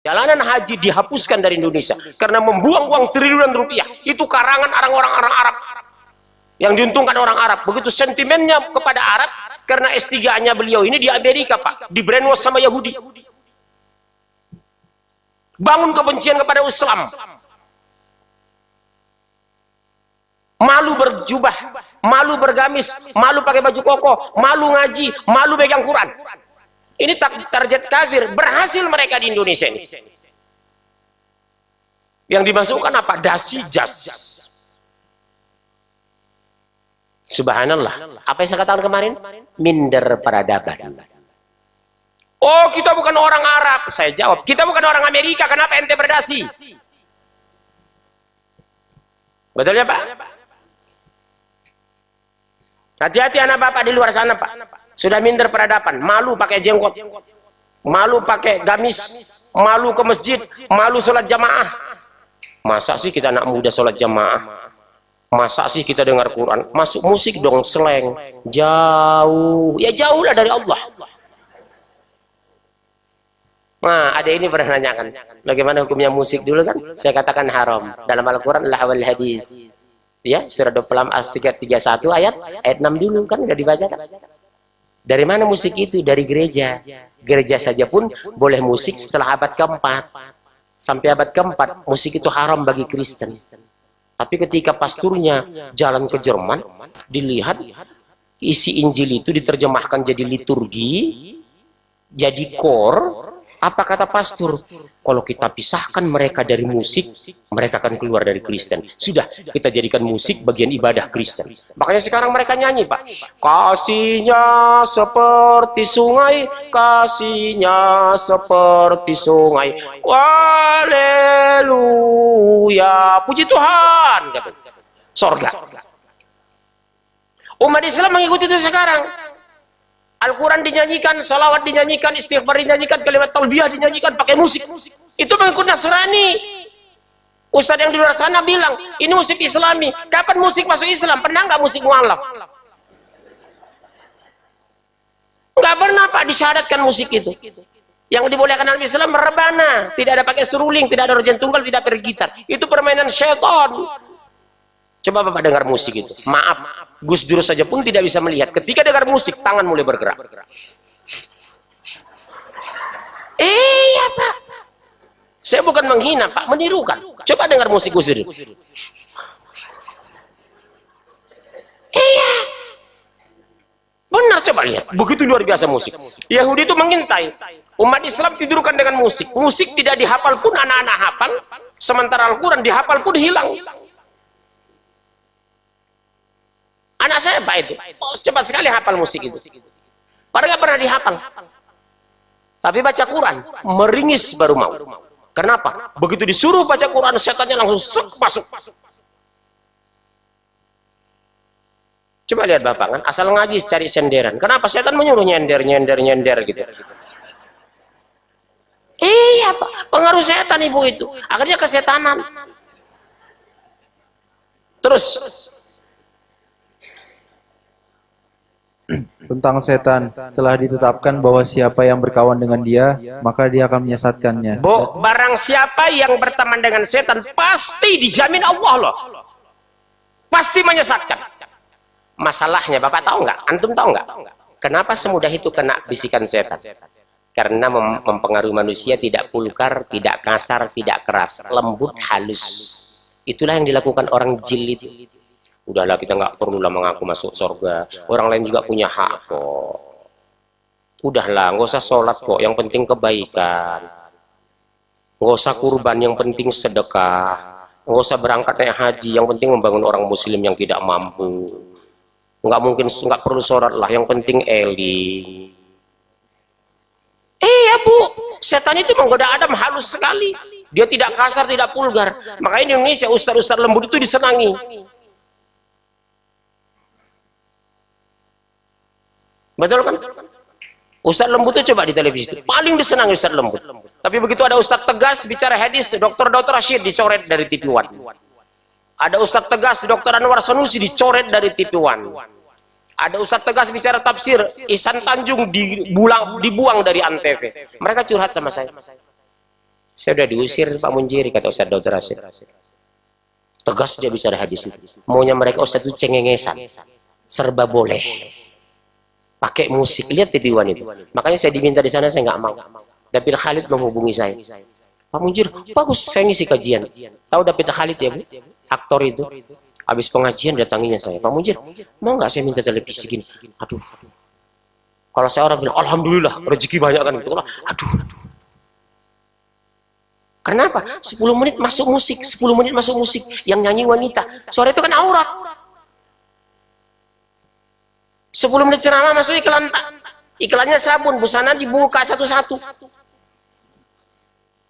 perjalanan haji dihapuskan dari Indonesia karena membuang uang triliunan rupiah. Itu karangan orang-orang Arab yang diuntungkan orang Arab. Begitu sentimennya kepada Arab karena S3-nya beliau ini di Amerika, Pak, di brainwash sama Yahudi. Bangun kebencian kepada Islam. Malu berjubah, malu bergamis, malu pakai baju koko, malu ngaji, malu pegang Quran. Ini target kafir. Berhasil mereka di Indonesia ini. Yang dimasukkan apa? Dasi jas. Subhanallah. Apa yang saya katakan kemarin? Minder peradaban. Oh, kita bukan orang Arab. Saya jawab, kita bukan orang Amerika. Kenapa ente berdasi? Betul ya, Pak? Hati-hati anak bapak di luar sana, Pak. Sudah minder peradaban, malu pakai jenggot, malu pakai gamis, malu ke masjid, malu sholat jamaah. Masa sih kita anak muda sholat jamaah? Masa sih kita dengar Quran? Masuk musik dong, slang. Jauh, ya jauh lah dari Allah. Nah, ada ini pernah nanyakan, bagaimana hukumnya musik dulu kan? Saya katakan haram. Dalam Al-Quran, wal hadis. Ya, surah 26 31 ayat 6 dulu kan udah dibacakan. Dari mana musik itu? Dari gereja. Gereja saja pun boleh musik setelah abad keempat. Sampai abad keempat, musik itu haram bagi Kristen. Tapi ketika pasturnya jalan ke Jerman, dilihat isi Injil itu diterjemahkan jadi liturgi, jadi kor. Apa kata pastor? Kalau kita pisahkan mereka dari musik, mereka akan keluar dari Kristen. Sudah, kita jadikan musik bagian ibadah Kristen. Makanya sekarang mereka nyanyi, Pak. Kasihnya seperti sungai, kasihnya seperti sungai. Haleluya, puji Tuhan. Sorga. Umat Islam mengikuti itu sekarang. Al-Quran dinyanyikan, salawat dinyanyikan, istighfar dinyanyikan, kalimat talbiyah dinyanyikan pakai musik. Itu mengikut Nasrani. Ustadz yang di luar sana bilang, ini musik Islami. Kapan musik masuk Islam? Pernah nggak musik mu'alaf? Nggak pernah, Pak, disyaratkan musik itu. Yang dibolehkan dalam Islam rebana, tidak ada pakai seruling, tidak ada organ tunggal, tidak pakai gitar. Itu permainan syaitan. Coba Bapak dengar musik itu. Maaf, Gus Dur saja pun tidak bisa melihat. Ketika dengar musik, tangan mulai bergerak. Iya, Pak. Saya bukan menghina, Pak, menirukan. Coba dengar musik Gus Dur. Iya. Benar, coba lihat. Begitu luar biasa musik. Yahudi itu mengintai. Umat Islam tidurkan dengan musik. Musik tidak dihafal pun anak-anak hafal. Sementara Al-Quran dihafal pun hilang. Anak saya Pak itu, oh, cepat sekali hafal musik itu. Padahal nggak pernah dihafal. Tapi baca Quran, meringis baru mau. Kenapa? Begitu disuruh baca Quran, setannya langsung masuk. Coba lihat Bapak kan, asal ngaji cari senderan. Kenapa? Setan menyuruh nyender gitu. Iya Pak, pengaruh setan ibu itu. Akhirnya kesetanan. Terus tentang setan, telah ditetapkan bahwa siapa yang berkawan dengan dia, maka dia akan menyesatkannya. Barang siapa yang berteman dengan setan, pasti dijamin Allah loh. Pasti menyesatkan. Masalahnya Bapak tahu nggak? Antum tahu nggak? Kenapa semudah itu kena bisikan setan? Karena mempengaruhi manusia tidak pulkar, tidak kasar, tidak keras, lembut, halus. Itulah yang dilakukan orang jilid. Udahlah, kita nggak perlulah mengaku masuk surga. Orang lain juga punya hak kok. Udahlah, nggak usah sholat kok. Yang penting kebaikan. Nggak usah kurban, yang penting sedekah. Nggak usah berangkat naik haji, yang penting membangun orang muslim yang tidak mampu. Nggak perlu sholat lah, yang penting eling. Iya Bu, setan itu menggoda Adam halus sekali. Dia tidak kasar, tidak vulgar. Makanya di Indonesia ustaz-ustaz lembut itu disenangi. Betul kan? Ustaz lembut itu coba di televisi itu paling disenangi Ustaz lembut. Tapi begitu ada Ustaz tegas bicara hadis, Dr. Rashid dicoret dari TV One. Ada Ustaz tegas Dr. Anwar Sanusi dicoret dari TV One. Ada Ustaz tegas bicara tafsir, Ihsan Tanjung dibuang dari Antv. Mereka curhat sama saya. Saya udah diusir Pak Munjiri, kata Ustaz Dr. Rasid. Tegas dia bicara hadis itu. Maunya mereka Ustaz itu cengengesan. Serba boleh. Pakai musik. Lihat TV One itu. Makanya saya diminta di sana, saya nggak mau. David Khalid menghubungi saya. Pak Munjir, bagus saya ngisi kajian. Tahu David Khalid ya Bu? Aktor itu. Habis pengajian datanginya saya. Pak Munjir, mau nggak saya minta televisi gini? Aduh. Kalau saya orang bilang, Alhamdulillah, rezeki banyak kan gitu. Aduh. Kenapa? 10 menit masuk musik, 10 menit masuk musik. Yang nyanyi wanita. Suara itu kan aurat. 10 menit ceramah masuk iklan. Iklannya sabun, busana dibuka satu-satu.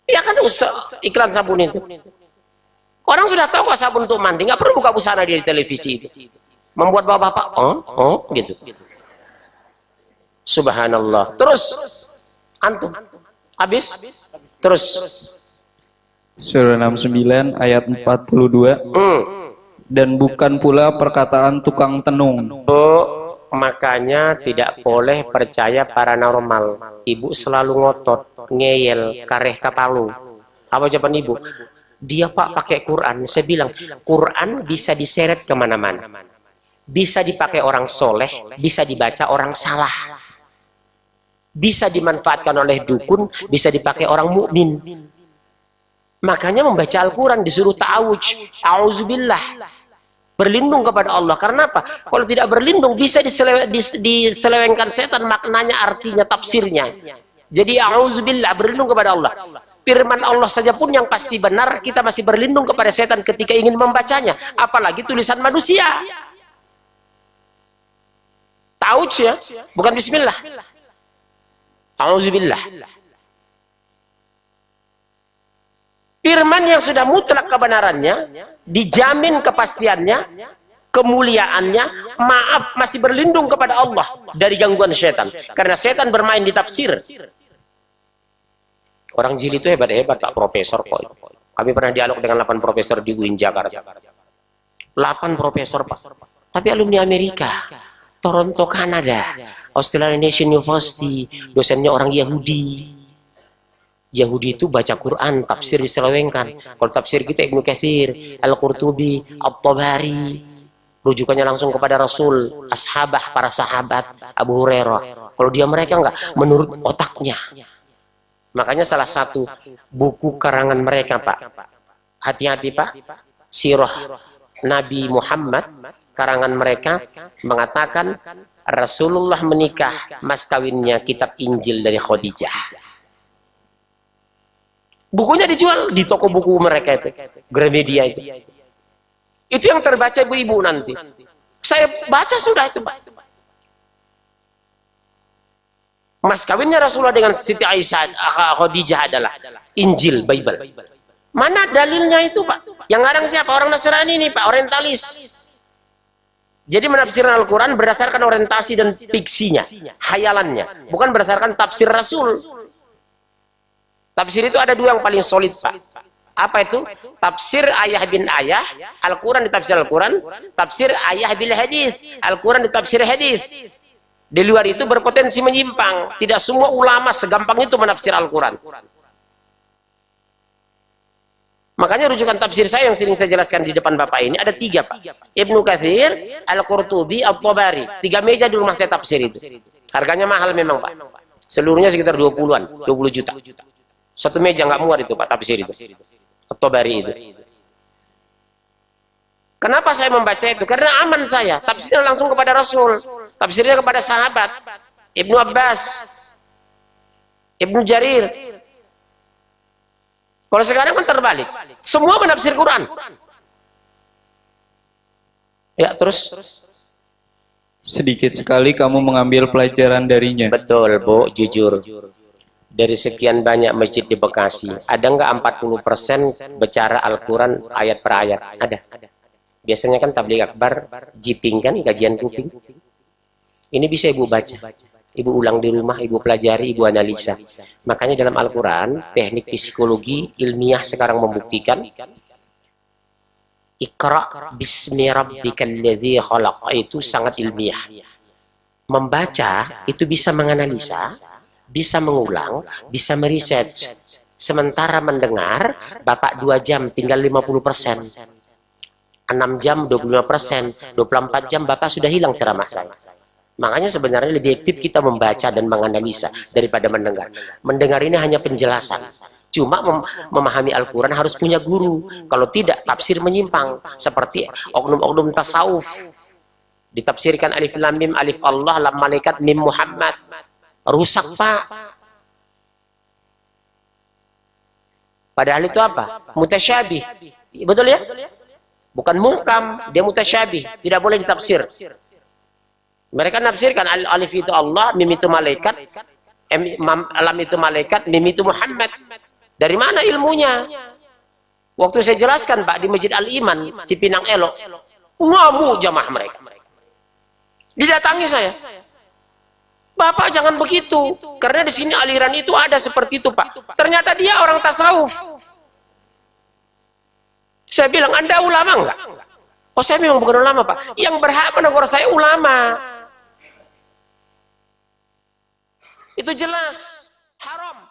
Ya kan iklan sabun itu. Orang sudah tahu kok sabun untuk mandi, nggak perlu buka busana di televisi itu. Membuat bapak-bapak, gitu. Subhanallah. Terus, antum, habis, terus. Surah 69 ayat 42. Dan bukan pula perkataan tukang tenung. Makanya tidak boleh percaya paranormal. Ibu selalu ngotot, ngeyel, kareh kapalu. Apa jawaban ibu? Dia Pak pakai Quran. Saya bilang, Quran bisa diseret kemana-mana. Bisa dipakai orang soleh, bisa dibaca orang salah. Bisa dimanfaatkan oleh dukun, bisa dipakai orang mukmin. Makanya membaca Al-Quran disuruh ta'awudz, a'udzubillah, berlindung kepada Allah. Karena apa? Kalau tidak berlindung bisa diselewengkan setan maknanya, artinya, tafsirnya. Jadi a'udzubillah, berlindung kepada Allah. Firman Allah saja pun yang pasti benar, kita masih berlindung kepada setan ketika ingin membacanya. Apalagi tulisan manusia. Ta'awudz ya, bukan bismillah. A'udzubillah. Firman yang sudah mutlak kebenarannya, dijamin kepastiannya, kemuliaannya, maaf, masih berlindung kepada Allah dari gangguan setan. Karena setan bermain di tafsir. Orang jili itu hebat-hebat Pak Profesor kok. Kami pernah dialog dengan 8 profesor di UIN Jakarta. 8 profesor Pak. Tapi alumni Amerika, Toronto, Kanada, Australian Nation University, dosennya orang Yahudi. Yahudi itu baca Quran, tafsir diselewengkan. Kalau tafsir kita Ibnu Katsir, Al-Qurtubi, At-Tabari, rujukannya langsung kepada Rasul, ashabah, para sahabat, Abu Hurairah. Kalau dia mereka enggak, menurut otaknya. Makanya salah satu buku karangan mereka Pak, hati-hati Pak, Sirah Nabi Muhammad, karangan mereka mengatakan Rasulullah menikah, mas kawinnya kitab Injil dari Khadijah. Bukunya dijual di toko buku mereka itu, Gramedia itu. Itu yang terbaca ibu-ibu nanti. Saya baca sudah itu, Pak. Mas kawinnya Rasulullah dengan Siti Aisyah Khadijah adalah Injil, Bible. Mana dalilnya itu, Pak? Yang ngarang siapa? Orang Nasrani ini, Pak, orientalis. Jadi menafsirkan Al-Quran berdasarkan orientasi dan fiksinya, khayalannya, bukan berdasarkan tafsir Rasul. Tafsir itu ada 2 yang paling solid Pak. Apa itu? Tafsir ayah bin ayah, Al-Quran ditafsir Al-Quran, tafsir ayah bil hadis, Al-Quran ditafsir hadis. Di luar itu berpotensi menyimpang. Tidak semua ulama segampang itu menafsir Al-Quran. Makanya rujukan tafsir saya yang sering saya jelaskan di depan Bapak ini ada 3 Pak. Ibnu Katsir, Al-Qurtubi, At-Tabari. 3 meja di rumah saya tafsir itu. Harganya mahal memang Pak. Seluruhnya sekitar 20-an, 20 juta. Satu meja nggak muat itu Pak tafsir itu. At-Tabari itu. Kenapa saya membaca itu? Karena aman saya. Tafsirnya langsung kepada Rasul. Tafsirnya kepada sahabat. Ibnu Abbas. Ibnu Jarir. Kalau sekarang kan terbalik. Semua menafsir Quran. Ya, terus. Sedikit sekali kamu mengambil pelajaran darinya. Betul, Bu, jujur. Dari sekian banyak masjid di Bekasi, ada nggak 40% bicara Al-Quran ayat per ayat? Ada. Biasanya kan tabligh akbar, jiping kan, kajian kuping. Ini bisa Ibu baca. Ibu ulang di rumah, Ibu pelajari, Ibu analisa. Makanya dalam Al-Quran, teknik psikologi ilmiah sekarang membuktikan, Iqra bismi rabbikal ladzi khalaq, itu sangat ilmiah. Membaca itu bisa menganalisa, bisa mengulang, bisa meriset. Sementara mendengar, Bapak 2 jam tinggal 50%. 6 jam 25%, 24 jam Bapak sudah hilang ceramah saya. Makanya sebenarnya lebih aktif kita membaca dan menganalisa daripada mendengar. Mendengar ini hanya penjelasan. Cuma memahami Al-Quran harus punya guru. Kalau tidak, tafsir menyimpang. Seperti oknum-oknum tasawuf. Ditafsirkan alif lam mim, alif Allah, lam malaikat, mim Muhammad. Rusak, Pak. Padahal itu apa? Mutasyabih. Betul ya? Bukan muhkam, dia mutasyabih. Tidak boleh ditafsir. Mereka nafsirkan alif itu Allah, mim itu malaikat, lam itu malaikat, mim itu Muhammad. Dari mana ilmunya? Waktu saya jelaskan, Pak, di Masjid Al-Iman, Cipinang Elok, ngamuk jamaah mereka. Didatangi saya. Bapak jangan begitu, karena di sini aliran itu ada seperti itu, Pak. Ternyata dia orang tasawuf. Saya bilang, Anda ulama enggak? Oh, saya memang bukan ulama, Pak. Yang berhak menegur saya ulama. Itu jelas haram.